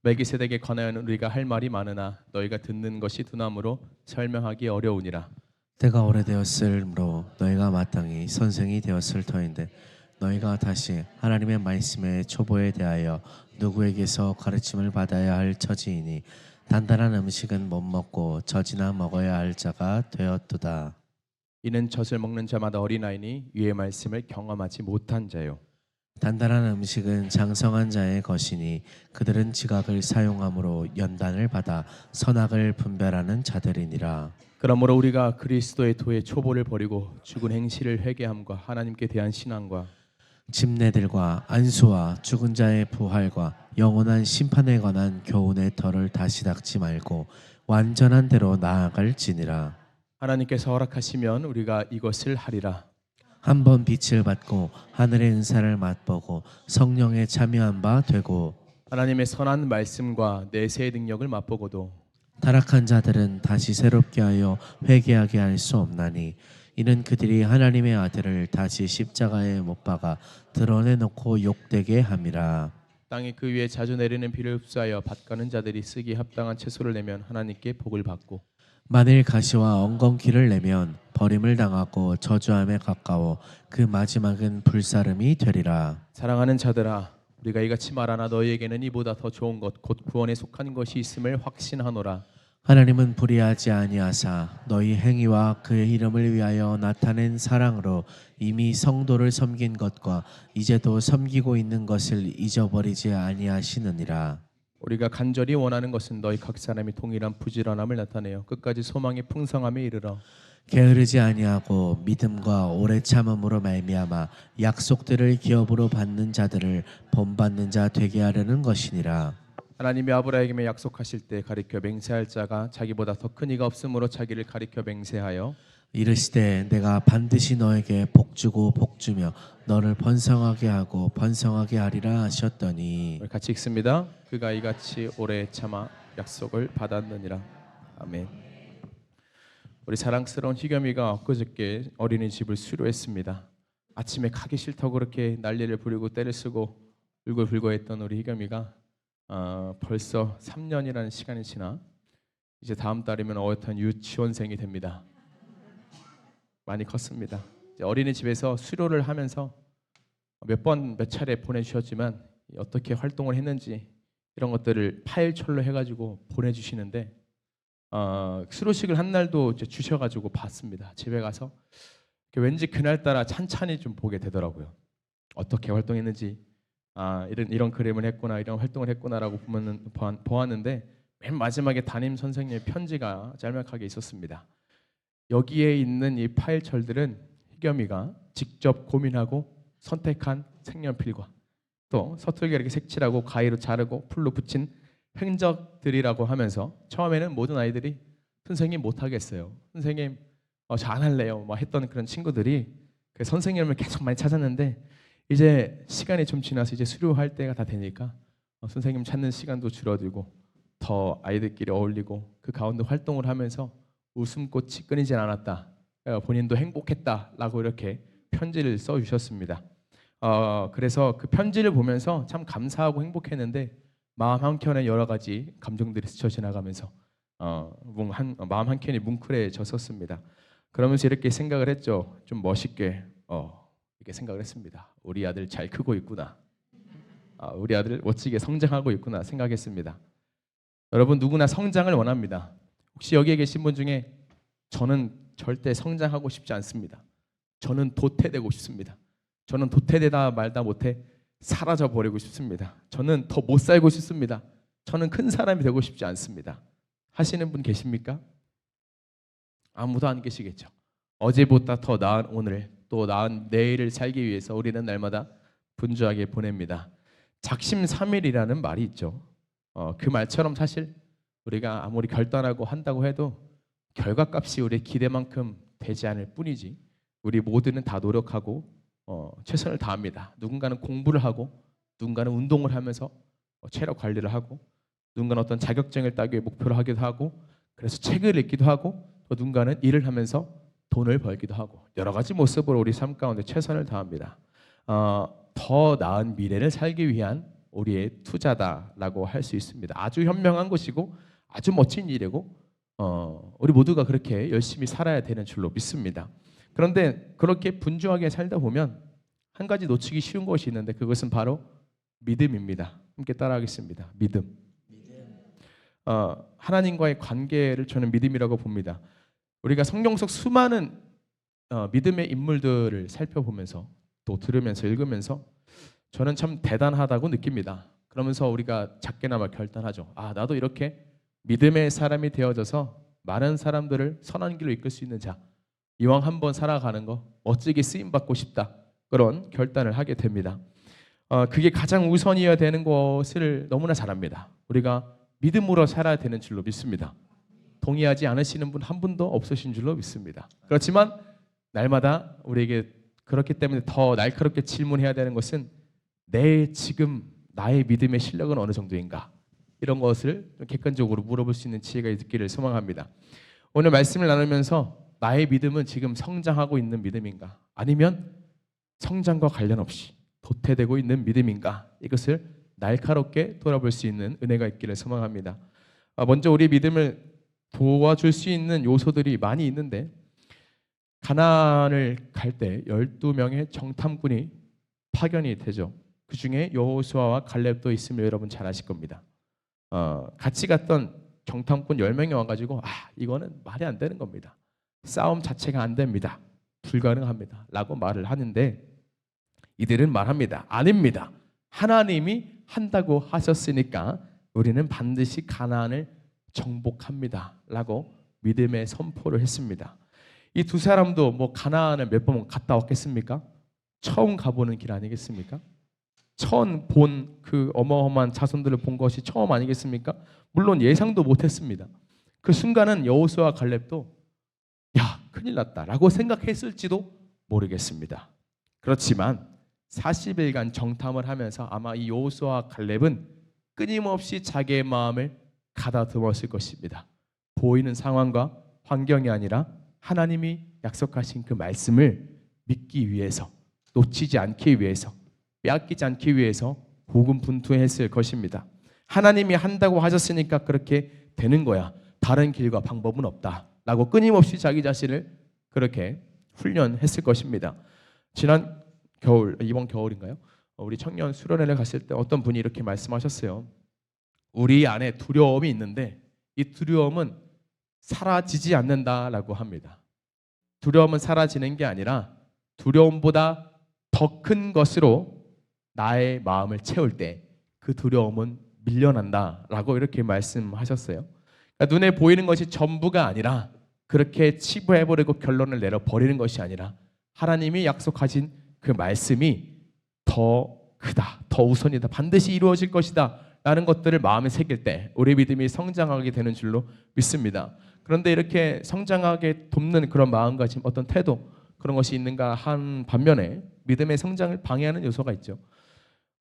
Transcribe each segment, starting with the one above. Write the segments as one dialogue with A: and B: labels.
A: 멜기세덱에 관하여는 우리가 할 말이 많으나 너희가 듣는 것이 두나무로 설명하기 어려우니라.
B: 때가 오래되었으므로 너희가 마땅히 선생이 되었을 터인데 너희가 다시 하나님의 말씀의 초보에 대하여 누구에게서 가르침을 받아야 할 처지이니 단단한 음식은 못 먹고 젖이나 먹어야 할 자가 되었도다.
A: 이는 젖을 먹는 자마다 어린아이니 위의 말씀을 경험하지 못한 자요.
B: 단단한 음식은 장성한 자의 것이니 그들은 지각을 사용함으로 연단을 받아 선악을 분별하는 자들이니라.
A: 그러므로 우리가 그리스도의 도의 초보를 버리고 죽은 행실을 회개함과 하나님께 대한 신앙과
B: 집내들과 안수와 죽은 자의 부활과 영원한 심판에 관한 교훈의 털을 다시 닦지 말고 완전한 대로 나아갈지니라.
A: 하나님께서 허락하시면 우리가 이것을 하리라.
B: 한 번 빛을 받고 하늘의 은사를 맛보고 성령에 참여한 바 되고
A: 하나님의 선한 말씀과 내세의 능력을 맛보고도
B: 타락한 자들은 다시 새롭게 하여 회개하게 할 수 없나니 이는 그들이 하나님의 아들을 다시 십자가에 못 박아 드러내놓고 욕되게 함이라.
A: 땅이 그 위에 자주 내리는 비를 흡수하여 밭 가는 자들이 쓰기 합당한 채소를 내면 하나님께 복을 받고
B: 만일 가시와 엉겅퀴를 내면 버림을 당하고 저주함에 가까워 그 마지막은 불사름이 되리라.
A: 사랑하는 자들아 우리가 이같이 말하나 너희에게는 이보다 더 좋은 것 곧 구원에 속한 것이 있음을 확신하노라.
B: 하나님은 불의하지 아니하사 너희 행위와 그의 이름을 위하여 나타낸 사랑으로 이미 성도를 섬긴 것과 이제도 섬기고 있는 것을 잊어버리지 아니하시느니라.
A: 우리가 간절히 원하는 것은 너희 각 사람이 동일한 부지런함을 나타내어 끝까지 소망의 풍성함에 이르러
B: 게으르지 아니하고 믿음과 오래 참음으로 말미암아 약속들을 기업으로 받는 자들을 본받는 자 되게 하려는 것이니라.
A: 하나님이 아브라함에게 약속하실 때 가리켜 맹세할 자가 자기보다 더 큰 이가 없으므로 자기를 가리켜 맹세하여
B: 이르시되 내가 반드시 너에게 복주고 복주며 너를 번성하게 하고 번성하게 하리라 하셨더니.
A: 우리 같이 읽습니다. 그가 이같이 오래 참아 약속을 받았느니라. 아멘. 우리 사랑스러운 희겸이가 엊그저께 어린이집을 수료했습니다. 아침에 가기 싫다고 그렇게 난리를 부리고 때를 쓰고 울고불고 했던 우리 희겸이가 벌써 3년이라는 시간이 지나 이제 다음 달이면 어엿한 유치원생이 됩니다. 많이 컸습니다. 이제 어린이집에서 수료를 하면서 몇 차례 보내주셨지만 어떻게 활동을 했는지 이런 것들을 파일철로 해가지고 보내주시는데 수료식을 한 날도 이제 주셔가지고 봤습니다. 집에 가서 왠지 그날따라 찬찬히 좀 보게 되더라고요. 어떻게 활동했는지 이런 그림을 했구나 이런 활동을 했구나라고 보았는데 맨 마지막에 담임 선생님의 편지가 짤막하게 있었습니다. 여기에 있는 이 파일철들은 희겸이가 직접 고민하고 선택한 색연필과 또 서툴게 이렇게 색칠하고 가위로 자르고 풀로 붙인 흔적들이라고 하면서 처음에는 모든 아이들이 선생님 못하겠어요. 선생님 저 안 할래요. 뭐 했던 그런 친구들이 그 선생님을 계속 많이 찾았는데 이제 시간이 좀 지나서 이제 수료할 때가 다 되니까 선생님 찾는 시간도 줄어들고 더 아이들끼리 어울리고 그 가운데 활동을 하면서 웃음꽃이 끊이질 않았다. 본인도 행복했다라고 이렇게 편지를 써주셨습니다. 그래서 그 편지를 보면서 참 감사하고 행복했는데 마음 한켠에 여러 가지 감정들이 스쳐 지나가면서 마음 한켠이 뭉클해졌었습니다. 그러면서 이렇게 생각을 했죠. 좀 멋있게 이렇게 생각을 했습니다. 우리 아들 잘 크고 있구나. 우리 아들 멋지게 성장하고 있구나 생각했습니다. 여러분 누구나 성장을 원합니다. 혹시 여기에 계신 분 중에 저는 절대 성장하고 싶지 않습니다. 저는 도태되고 싶습니다. 저는 도태되다 말다 못해 사라져 버리고 싶습니다. 저는 더 못 살고 싶습니다. 저는 큰 사람이 되고 싶지 않습니다. 하시는 분 계십니까? 아무도 안 계시겠죠. 어제보다 더 나은 오늘 또 나은 내일을 살기 위해서 우리는 날마다 분주하게 보냅니다. 작심삼일이라는 말이 있죠. 그 말처럼 사실 우리가 아무리 결단하고 한다고 해도 결과값이 우리의 기대만큼 되지 않을 뿐이지 우리 모두는 다 노력하고 최선을 다합니다. 누군가는 공부를 하고 누군가는 운동을 하면서 체력 관리를 하고 누군가는 어떤 자격증을 따기 위해 목표를 하기도 하고 그래서 책을 읽기도 하고 또 누군가는 일을 하면서 돈을 벌기도 하고 여러 가지 모습으로 우리 삶 가운데 최선을 다합니다. 더 나은 미래를 살기 위한 우리의 투자다라고 할 수 있습니다. 아주 현명한 것이고 아주 멋진 일이고 우리 모두가 그렇게 열심히 살아야 되는 줄로 믿습니다. 그런데 그렇게 분주하게 살다 보면 한 가지 놓치기 쉬운 것이 있는데 그것은 바로 믿음입니다. 함께 따라하겠습니다. 믿음. 하나님과의 관계를 저는 믿음이라고 봅니다. 우리가 성경 속 수많은 믿음의 인물들을 살펴보면서 또 들으면서 읽으면서 저는 참 대단하다고 느낍니다. 그러면서 우리가 작게나마 결단하죠. 나도 이렇게 믿음의 사람이 되어져서 많은 사람들을 선한 길로 이끌 수 있는 자, 이왕 한번 살아가는 거 멋지게 쓰임받고 싶다. 그런 결단을 하게 됩니다. 그게 가장 우선이어야 되는 것을 너무나 잘 압니다. 우리가 믿음으로 살아야 되는 줄로 믿습니다. 동의하지 않으시는 분 한 분도 없으신 줄로 믿습니다. 그렇지만 날마다 우리에게 그렇기 때문에 더 날카롭게 질문해야 되는 것은 지금 나의 믿음의 실력은 어느 정도인가? 이런 것을 객관적으로 물어볼 수 있는 지혜가 있기를 소망합니다. 오늘 말씀을 나누면서 나의 믿음은 지금 성장하고 있는 믿음인가? 아니면 성장과 관련 없이 도태되고 있는 믿음인가? 이것을 날카롭게 돌아볼 수 있는 은혜가 있기를 소망합니다. 먼저 우리 믿음을 도와줄 수 있는 요소들이 많이 있는데 가나안을 갈 때 12명의 정탐꾼이 파견이 되죠. 그 중에 여호수아와 갈렙도 있으면 여러분 잘 아실 겁니다. 같이 갔던 정탐꾼 10명이 와가지고 이거는 말이 안 되는 겁니다. 싸움 자체가 안 됩니다. 불가능합니다. 라고 말을 하는데 이들은 말합니다. 아닙니다. 하나님이 한다고 하셨으니까 우리는 반드시 가나안을 정복합니다. 라고 믿음의 선포를 했습니다. 이 두 사람도 가나안을 몇 번 갔다 왔겠습니까? 처음 가보는 길 아니겠습니까? 처음 본 그 어마어마한 자손들을 본 것이 처음 아니겠습니까? 물론 예상도 못했습니다. 그 순간은 여호수아와 갈렙도 큰일 났다 라고 생각했을지도 모르겠습니다. 그렇지만 40일간 정탐을 하면서 아마 이 여호수아와 갈렙은 끊임없이 자기의 마음을 가다듬었을 것입니다. 보이는 상황과 환경이 아니라 하나님이 약속하신 그 말씀을 믿기 위해서, 놓치지 않기 위해서, 빼앗기지 않기 위해서 고군분투했을 것입니다. 하나님이 한다고 하셨으니까 그렇게 되는 거야. 다른 길과 방법은 없다 라고 끊임없이 자기 자신을 그렇게 훈련했을 것입니다. 지난 겨울, 이번 겨울인가요? 우리 청년 수련회를 갔을 때 어떤 분이 이렇게 말씀하셨어요. 우리 안에 두려움이 있는데 이 두려움은 사라지지 않는다라고 합니다. 두려움은 사라지는 게 아니라 두려움보다 더 큰 것으로 나의 마음을 채울 때 그 두려움은 밀려난다라고 이렇게 말씀하셨어요. 그러니까 눈에 보이는 것이 전부가 아니라 그렇게 치부해버리고 결론을 내려버리는 것이 아니라 하나님이 약속하신 그 말씀이 더 크다, 더 우선이다, 반드시 이루어질 것이다 라는 것들을 마음에 새길 때 우리 믿음이 성장하게 되는 줄로 믿습니다. 그런데 이렇게 성장하게 돕는 그런 마음가짐, 어떤 태도, 그런 것이 있는가 한 반면에 믿음의 성장을 방해하는 요소가 있죠.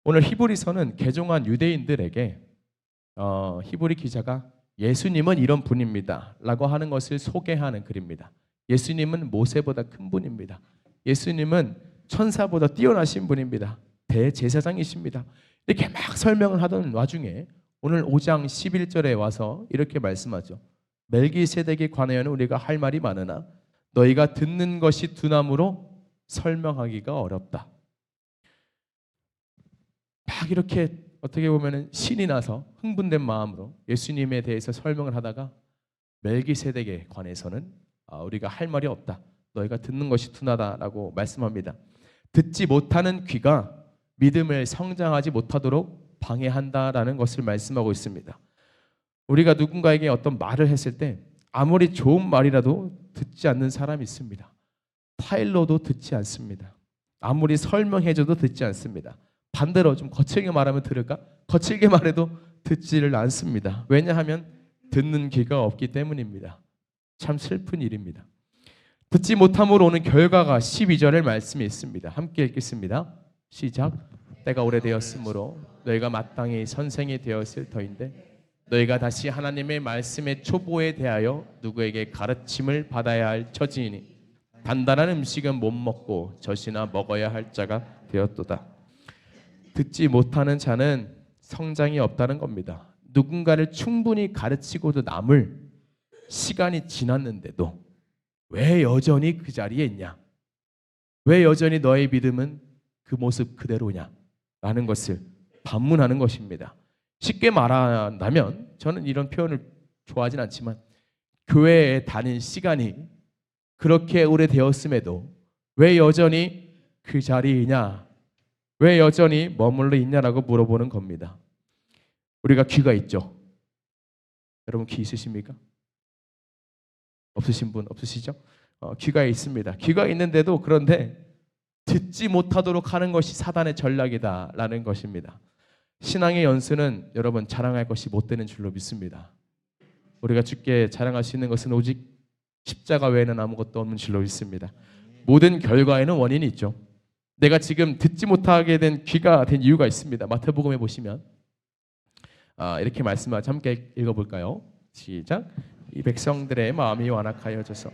A: 오늘 히브리서는 개종한 유대인들에게 히브리 기자가 예수님은 이런 분입니다 라고 하는 것을 소개하는 글입니다. 예수님은 모세보다 큰 분입니다. 예수님은 천사보다 뛰어나신 분입니다. 대제사장이십니다. 이렇게 막 설명을 하던 와중에 오늘 5장 11절에 와서 이렇게 말씀하죠. 멜기세덱에 관하여는 우리가 할 말이 많으나 너희가 듣는 것이 두나무로 설명하기가 어렵다. 막 이렇게 어떻게 보면 신이 나서 흥분된 마음으로 예수님에 대해서 설명을 하다가 멜기세덱에 관해서는 우리가 할 말이 없다. 너희가 듣는 것이 둔하다라고 말씀합니다. 듣지 못하는 귀가 믿음을 성장하지 못하도록 방해한다라는 것을 말씀하고 있습니다. 우리가 누군가에게 어떤 말을 했을 때 아무리 좋은 말이라도 듣지 않는 사람이 있습니다. 타일러도 듣지 않습니다. 아무리 설명해줘도 듣지 않습니다. 반대로 좀 거칠게 말하면 들을까? 거칠게 말해도 듣지를 않습니다. 왜냐하면 듣는 귀가 없기 때문입니다. 참 슬픈 일입니다. 듣지 못함으로 오는 결과가 12절의 말씀이 있습니다. 함께 읽겠습니다. 시작. 때가 오래되었으므로 너희가 마땅히 선생이 되었을 터인데 너희가 다시 하나님의 말씀의 초보에 대하여 누구에게 가르침을 받아야 할 처지이니 단단한 음식은 못 먹고 젖이나 먹어야 할 자가 되었도다. 듣지 못하는 자는 성장이 없다는 겁니다. 누군가를 충분히 가르치고도 남을 시간이 지났는데도 왜 여전히 그 자리에 있냐? 왜 여전히 너의 믿음은 그 모습 그대로냐? 라는 것을 반문하는 것입니다. 쉽게 말한다면 저는 이런 표현을 좋아하진 않지만 교회에 다닌 시간이 그렇게 오래되었음에도 왜 여전히 그 자리에 있냐? 왜 여전히 머물러 있냐라고 물어보는 겁니다. 우리가 귀가 있죠? 여러분 귀 있으십니까? 없으신 분 없으시죠? 귀가 있습니다. 귀가 있는데도 그런데 듣지 못하도록 하는 것이 사단의 전략이다라는 것입니다. 신앙의 연수는 여러분 자랑할 것이 못 되는 줄로 믿습니다. 우리가 주께 자랑할 수 있는 것은 오직 십자가 외에는 아무것도 없는 줄로 믿습니다. 모든 결과에는 원인이 있죠. 내가 지금 듣지 못하게 된 귀가 된 이유가 있습니다. 마태복음에 보시면 이렇게 말씀하죠. 함께 읽어볼까요? 시작. 이 백성들의 마음이 완악하여져서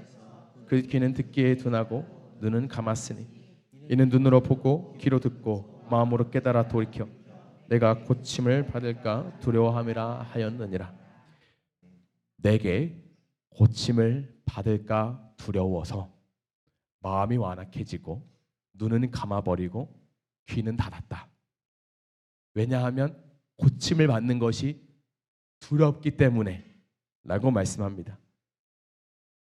A: 그 귀는 듣기에 둔하고 눈은 감았으니 이는 눈으로 보고 귀로 듣고 마음으로 깨달아 돌이켜 내가 고침을 받을까 두려워함이라 하였느니라. 내게 고침을 받을까 두려워서 마음이 완악해지고 눈은 감아버리고 귀는 닫았다. 왜냐하면 고침을 받는 것이 두렵기 때문에 라고 말씀합니다.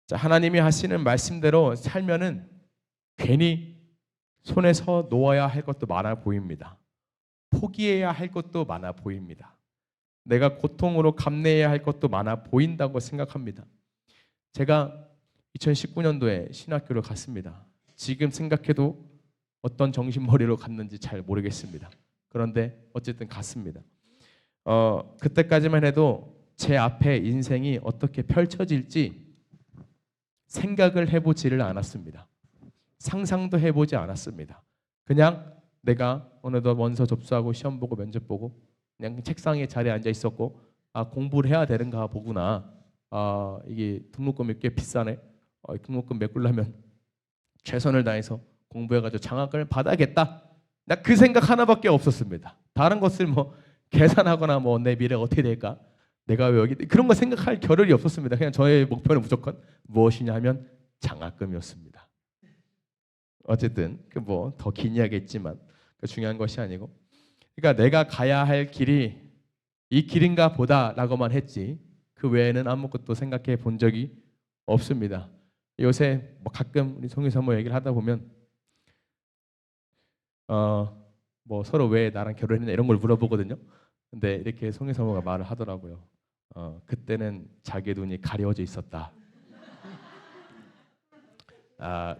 A: 자, 하나님이 하시는 말씀대로 살면은 괜히 손에서 놓아야 할 것도 많아 보입니다. 포기해야 할 것도 많아 보입니다. 내가 고통으로 감내해야 할 것도 많아 보인다고 생각합니다. 제가 2019년도에 신학교를 갔습니다. 지금 생각해도 어떤 정신머리로 갔는지 잘 모르겠습니다. 그런데 어쨌든 갔습니다. 그때까지만 해도 제 앞에 인생이 어떻게 펼쳐질지 생각을 해보지를 않았습니다. 상상도 해보지 않았습니다. 그냥 내가 어느덧 원서 접수하고 시험 보고 면접 보고 그냥 책상에 자리에 앉아 있었고 공부를 해야 되는가 보구나. 이게 등록금이 꽤 비싸네. 등록금 메꾸려면 최선을 다해서 공부해가지고 장학금을 받아야겠다. 나 그 생각 하나밖에 없었습니다. 다른 것을 뭐 계산하거나 뭐 내 미래가 어떻게 될까? 내가 왜 여기 그런 거 생각할 겨를이 없었습니다. 그냥 저의 목표는 무조건 무엇이냐 하면 장학금이었습니다. 어쨌든 그 뭐 더 긴 이야기겠지만 그 중요한 것이 아니고, 그러니까 내가 가야 할 길이 이 길인가 보다라고만 했지 그 외에는 아무것도 생각해 본 적이 없습니다. 요새 뭐 가끔 우리 송유사모 얘기를 하다 보면 뭐 서로 왜 나랑 결혼했냐 이런 걸 물어보거든요. 근데 이렇게 송유사모가 말을 하더라고요. 그때는 자기 눈이 가려져 있었다.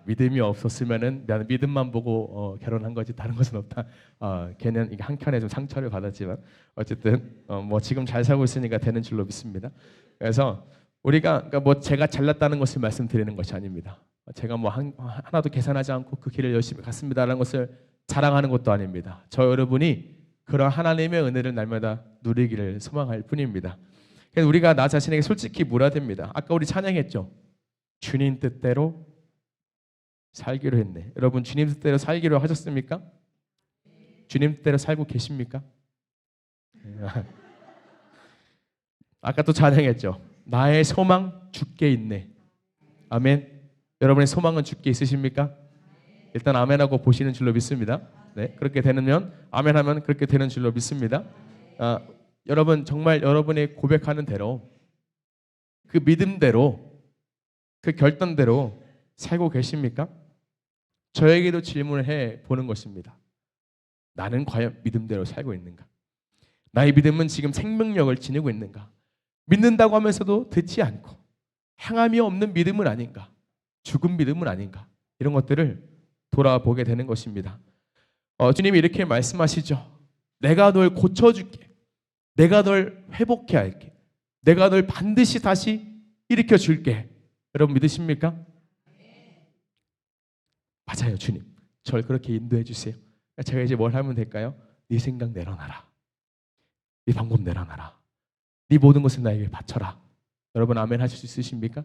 A: 믿음이 없었으면은 나는 믿음만 보고 결혼한 거지 다른 것은 없다. 걔는 이게 한켠에 좀 상처를 받았지만 어쨌든 뭐 지금 잘 살고 있으니까 되는 줄로 믿습니다. 그래서 우리가 그러니까 뭐 제가 잘났다는 것을 말씀드리는 것이 아닙니다. 제가 뭐 하나도 계산하지 않고 그 길을 열심히 갔습니다라는 것을 자랑하는 것도 아닙니다. 저 여러분이 그런 하나님의 은혜를 날마다 누리기를 소망할 뿐입니다. 그래서 우리가 나 자신에게 솔직히 물어야 됩니다. 아까 우리 찬양했죠. 주님 뜻대로 살기로 했네. 여러분 주님 뜻대로 살기로 하셨습니까? 주님 뜻대로 살고 계십니까? 아까 또 찬양했죠. 나의 소망 주께 있네. 아멘. 여러분의 소망은 주께 있으십니까? 일단 아멘하고 보시는 줄로 믿습니다. 네, 그렇게 되면 아멘하면 그렇게 되는 줄로 믿습니다. 여러분 정말 여러분의 고백하는 대로 그 믿음대로 그 결단대로 살고 계십니까? 저에게도 질문을 해 보는 것입니다. 나는 과연 믿음대로 살고 있는가? 나의 믿음은 지금 생명력을 지니고 있는가? 믿는다고 하면서도 듣지 않고 행함이 없는 믿음은 아닌가? 죽은 믿음은 아닌가? 이런 것들을 돌아보게 되는 것입니다. 주님이 이렇게 말씀하시죠. 내가 널 고쳐줄게. 내가 널 회복해 할게. 내가 널 반드시 다시 일으켜 줄게. 여러분 믿으십니까? 맞아요, 주님. 저를 그렇게 인도해 주세요. 제가 이제 뭘 하면 될까요? 네 생각 내려놔라. 네 방법 내려놔라. 네 모든 것을 나에게 바쳐라. 여러분 아멘 하실 수 있으십니까?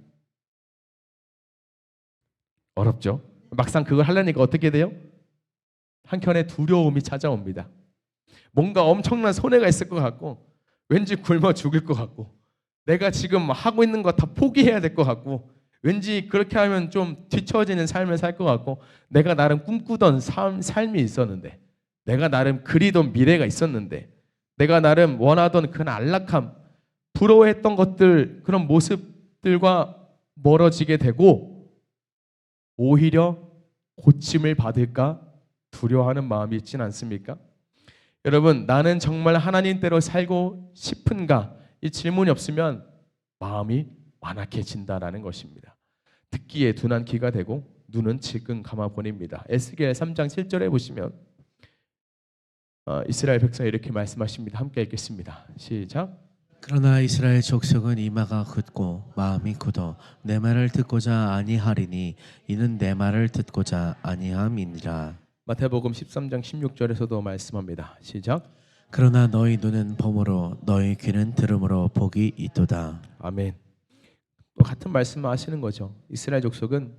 A: 어렵죠? 막상 그걸 하려니까 어떻게 돼요? 한켠에 두려움이 찾아옵니다. 뭔가 엄청난 손해가 있을 것 같고 왠지 굶어 죽을 것 같고 내가 지금 하고 있는 거 다 포기해야 될 것 같고 왠지 그렇게 하면 좀 뒤처지는 삶을 살 것 같고 내가 나름 꿈꾸던 삶이 있었는데 내가 나름 그리던 미래가 있었는데 내가 나름 원하던 그런 안락함 부러워했던 것들 그런 모습들과 멀어지게 되고 오히려 고침을 받을까 두려워하는 마음이 있진 않습니까? 여러분 나는 정말 하나님대로 살고 싶은가? 이 질문이 없으면 마음이 완악해진다라는 것입니다. 듣기에 둔한 귀가 되고 눈은 질끈 감아 보냅니다. 에스겔 3장 7절에 보시면 이스라엘 백성이 이렇게 말씀하십니다. 함께 읽겠습니다. 시작.
B: 그러나 이스라엘 족속은 이마가 굳고 마음이 굳어 내 말을 듣고자 아니하리니 이는 내 말을 듣고자 아니함이니라.
A: 마태복음 13장 16절에서도 말씀합니다. 시작.
B: 그러나 너희 눈은 봄으로 너희 귀는 들음으로 복이 있도다.
A: 아멘. 또 같은 말씀을 하시는 거죠. 이스라엘 족속은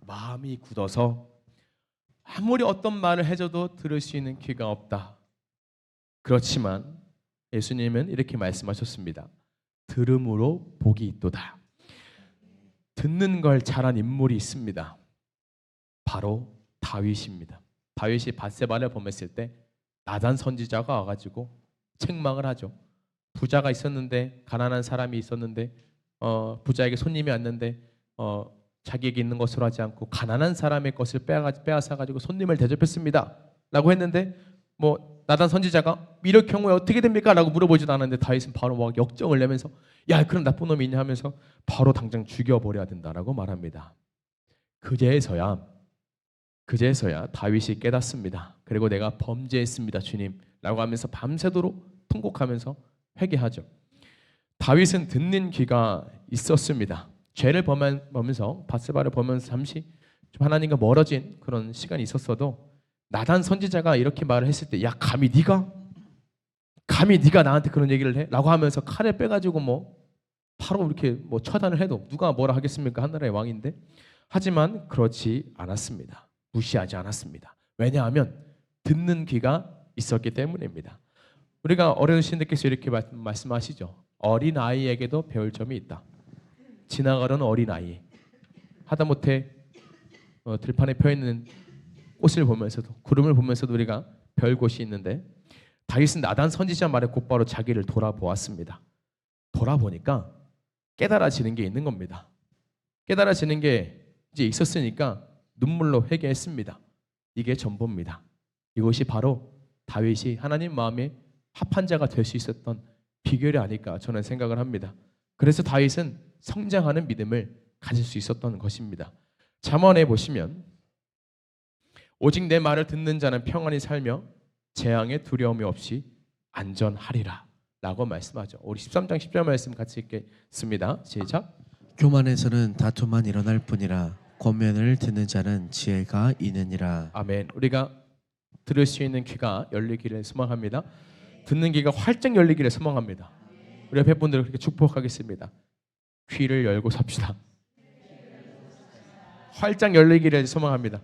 A: 마음이 굳어서 아무리 어떤 말을 해줘도 들을 수 있는 귀가 없다. 그렇지만 예수님은 이렇게 말씀하셨습니다. 들음으로 복이 있도다. 듣는 걸 잘한 인물이 있습니다. 바로 다윗입니다. 다윗이 밧세바를 범했을 때 나단 선지자가 와가지고 책망을 하죠. 부자가 있었는데 가난한 사람이 있었는데 부자에게 손님이 왔는데 자기에게 있는 것으로 하지 않고 가난한 사람의 것을 빼앗아 가지고 손님을 대접했습니다. 라고 했는데 나단 선지자가 이럴 경우에 어떻게 됩니까? 라고 물어보지도 않았는데 다윗은 바로 막 역정을 내면서 야 그럼 나쁜 놈이 있냐 하면서 바로 당장 죽여버려야 된다라고 말합니다. 그제서야 다윗이 깨닫습니다. 그리고 내가 범죄했습니다 주님 라고 하면서 밤새도록 통곡하면서 회개하죠. 다윗은 듣는 귀가 있었습니다. 죄를 범하면서 밧세바를 보면서 잠시 좀 하나님과 멀어진 그런 시간이 있었어도 나단 선지자가 이렇게 말을 했을 때 야 감히 네가 나한테 그런 얘기를 해? 라고 하면서 칼을 빼가지고 바로 이렇게 처단을 해도 누가 뭐라 하겠습니까? 하나라의 왕인데. 하지만 그렇지 않았습니다. 무시하지 않았습니다. 왜냐하면 듣는 귀가 있었기 때문입니다. 우리가 어르신들께서 이렇게 말씀하시죠. 어린아이에게도 배울 점이 있다. 지나가는 어린아이 하다못해 들판에 펴있는 꽃을 보면서도 구름을 보면서도 우리가 별 곳이 있는데 다윗은 나단 선지자 말에 곧바로 자기를 돌아보았습니다. 돌아보니까 깨달아지는 게 있는 겁니다. 깨달아지는 게 이제 있었으니까 눈물로 회개했습니다. 이게 전부입니다. 이것이 바로 다윗이 하나님 마음에 합한 자가 될 수 있었던 비결이 아닐까 저는 생각을 합니다. 그래서 다윗은 성장하는 믿음을 가질 수 있었던 것입니다. 잠언에 보시면 오직 내 말을 듣는 자는 평안히 살며 재앙의 두려움이 없이 안전하리라 라고 말씀하죠. 우리 13장 10절 말씀 같이 읽겠습니다. 시작.
B: 교만에서는 다툼만 일어날 뿐이라 권면을 듣는 자는 지혜가 있느니라.
A: 아멘. 우리가 들을 수 있는 귀가 열리기를 소망합니다. 듣는 귀가 활짝 열리기를 소망합니다. 우리 옆에 분들을 그렇게 축복하겠습니다. 귀를 열고 삽시다. 활짝 열리기를 소망합니다.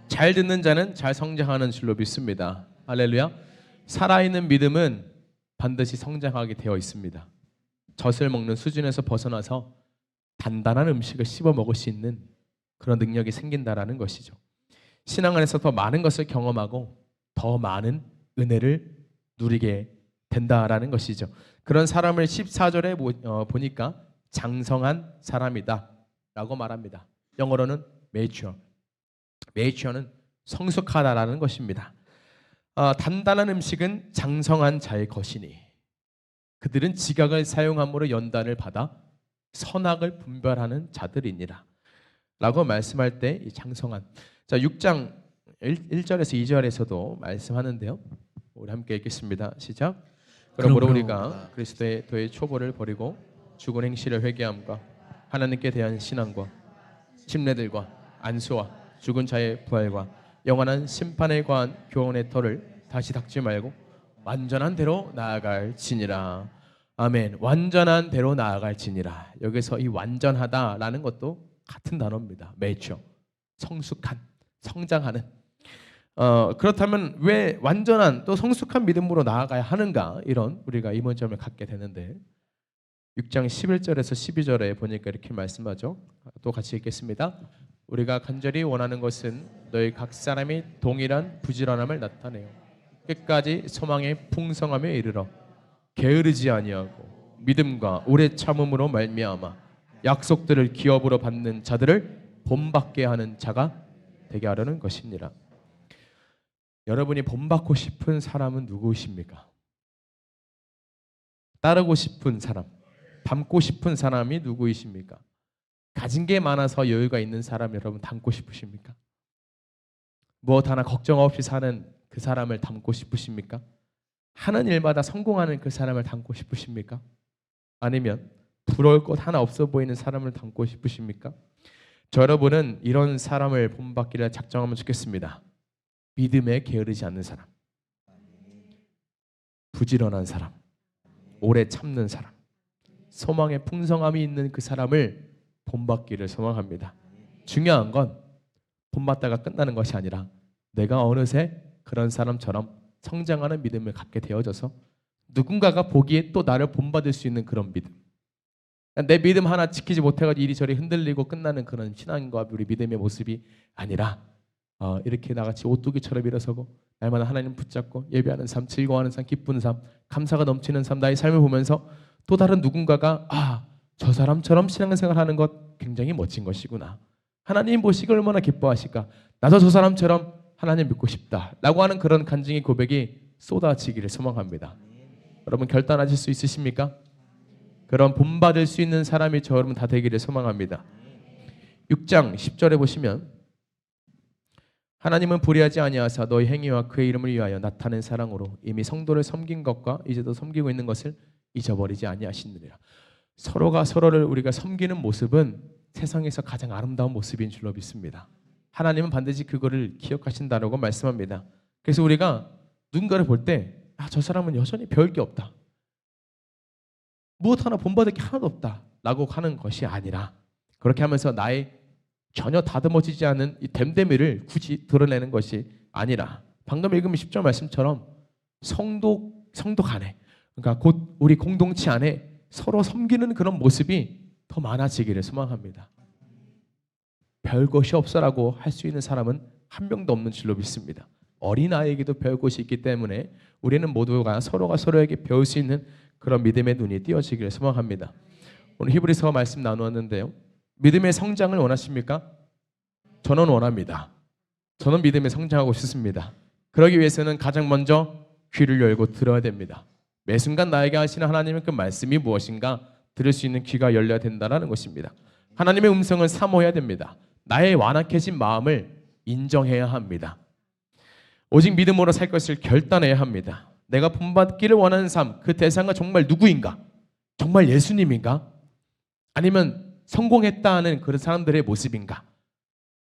A: 잘 듣는 자는 잘 성장하는 줄로 믿습니다. 할렐루야. 살아있는 믿음은 반드시 성장하게 되어 있습니다. 젖을 먹는 수준에서 벗어나서 단단한 음식을 씹어 먹을 수 있는 그런 능력이 생긴다라는 것이죠. 신앙 안에서 더 많은 것을 경험하고 더 많은 은혜를 누리게 된다라는 것이죠. 그런 사람을 14절에 보니까 장성한 사람이다 라고 말합니다. 영어로는 mature. mature는 성숙하다라는 것입니다. 단단한 음식은 장성한 자의 것이니 그들은 지각을 사용함으로 연단을 받아 선악을 분별하는 자들이니라 라고 말씀할 때 이 장성한 6장 1절에서 2절에서도 말씀하는데요. 우리 함께 읽겠습니다. 시작. 그러므로 우리가 그리스도의 도의 초보를 버리고 죽은 행실을 회개함과 하나님께 대한 신앙과 침례들과 안수와 죽은 자의 부활과 영원한 심판에 관한 교훈의 터를 다시 닦지 말고 완전한 대로 나아갈지니라. 아멘. 완전한 대로 나아갈지니라. 여기서 이 완전하다라는 것도 같은 단어입니다. mature. 성숙한, 성장하는. 그렇다면 왜 완전한 또 성숙한 믿음으로 나아가야 하는가, 이런 우리가 의문점을 갖게 되는데 6장 11절에서 12절에 보니까 이렇게 말씀하죠. 또 같이 읽겠습니다. 우리가 간절히 원하는 것은 너희 각 사람이 동일한 부지런함을 나타내요 끝까지 소망의 풍성함에 이르러 게으르지 아니하고 믿음과 오래 참음으로 말미암아 약속들을 기업으로 받는 자들을 본받게 하는 자가 되게 하려는 것입니다. 여러분이 본받고 싶은 사람은 누구이십니까? 따르고 싶은 사람, 닮고 싶은 사람이 누구이십니까? 가진 게 많아서 여유가 있는 사람 여러분 닮고 싶으십니까? 무엇 하나 걱정 없이 사는 그 사람을 닮고 싶으십니까? 하는 일마다 성공하는 그 사람을 닮고 싶으십니까? 아니면 부러울 것 하나 없어 보이는 사람을 닮고 싶으십니까? 저 여러분은 이런 사람을 본받기를 작정하면 좋겠습니다. 믿음에 게으르지 않는 사람, 부지런한 사람, 오래 참는 사람, 소망의 풍성함이 있는 그 사람을 본받기를 소망합니다. 중요한 건 본받다가 끝나는 것이 아니라 내가 어느새 그런 사람처럼 성장하는 믿음을 갖게 되어져서 누군가가 보기에 또 나를 본받을 수 있는 그런 믿음, 내 믿음 하나 지키지 못해가지고 이리저리 흔들리고 끝나는 그런 신앙과 우리 믿음의 모습이 아니라 이렇게 나같이 오뚜기처럼 일어서고 날마다 하나님 붙잡고 예배하는 삶, 즐거워하는 삶, 기쁜 삶, 감사가 넘치는 삶, 나의 삶을 보면서 또 다른 누군가가 저 사람처럼 신앙생활 하는 것 굉장히 멋진 것이구나, 하나님 보시기 얼마나 기뻐하실까, 나도 저 사람처럼 하나님 믿고 싶다 라고 하는 그런 간증의 고백이 쏟아지기를 소망합니다. 여러분 결단하실 수 있으십니까? 그런 본받을 수 있는 사람이 저 여러분 다 되기를 소망합니다. 6장 10절에 보시면 하나님은 불의하지 아니하사 너희 행위와 그의 이름을 위하여 나타낸 사랑으로 이미 성도를 섬긴 것과 이제도 섬기고 있는 것을 잊어버리지 아니하시느니라. 서로가 서로를 우리가 섬기는 모습은 세상에서 가장 아름다운 모습인 줄로 믿습니다. 하나님은 반드시 그거를 기억하신다라고 말씀합니다. 그래서 우리가 누군가를 볼 때 저 사람은 여전히 배울 게 없다, 무엇 하나 본받을 게 하나도 없다 라고 하는 것이 아니라 그렇게 하면서 나의 전혀 다듬어지지 않은 이 됨됨이를 굳이 드러내는 것이 아니라 방금 읽은 10절 말씀처럼 성도 간에, 그러니까 곧 우리 공동체 안에 서로 섬기는 그런 모습이 더 많아지기를 소망합니다. 별것이 없어라고 할 수 있는 사람은 한 명도 없는 줄로 믿습니다. 어린아이에게도 배울 것이 있기 때문에 우리는 모두가 서로가 서로에게 배울 수 있는 그런 믿음의 눈이 띄어지기를 소망합니다. 오늘 히브리서 말씀 나누었는데요, 믿음의 성장을 원하십니까? 저는 원합니다. 저는 믿음에 성장하고 싶습니다. 그러기 위해서는 가장 먼저 귀를 열고 들어야 됩니다. 매 순간 나에게 하시는 하나님의 그 말씀이 무엇인가 들을 수 있는 귀가 열려야 된다는 것입니다. 하나님의 음성을 사모해야 됩니다. 나의 완악해진 마음을 인정해야 합니다. 오직 믿음으로 살 것을 결단해야 합니다. 내가 본받기를 원하는 삶, 그 대상은 정말 누구인가? 정말 예수님인가? 아니면 성공했다는 그런 사람들의 모습인가?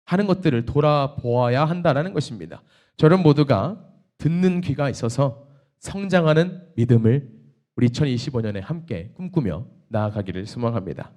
A: 하는 것들을 돌아보아야 한다는 것입니다. 저는 모두가 듣는 귀가 있어서 성장하는 믿음을 우리 2025년에 함께 꿈꾸며 나아가기를 소망합니다.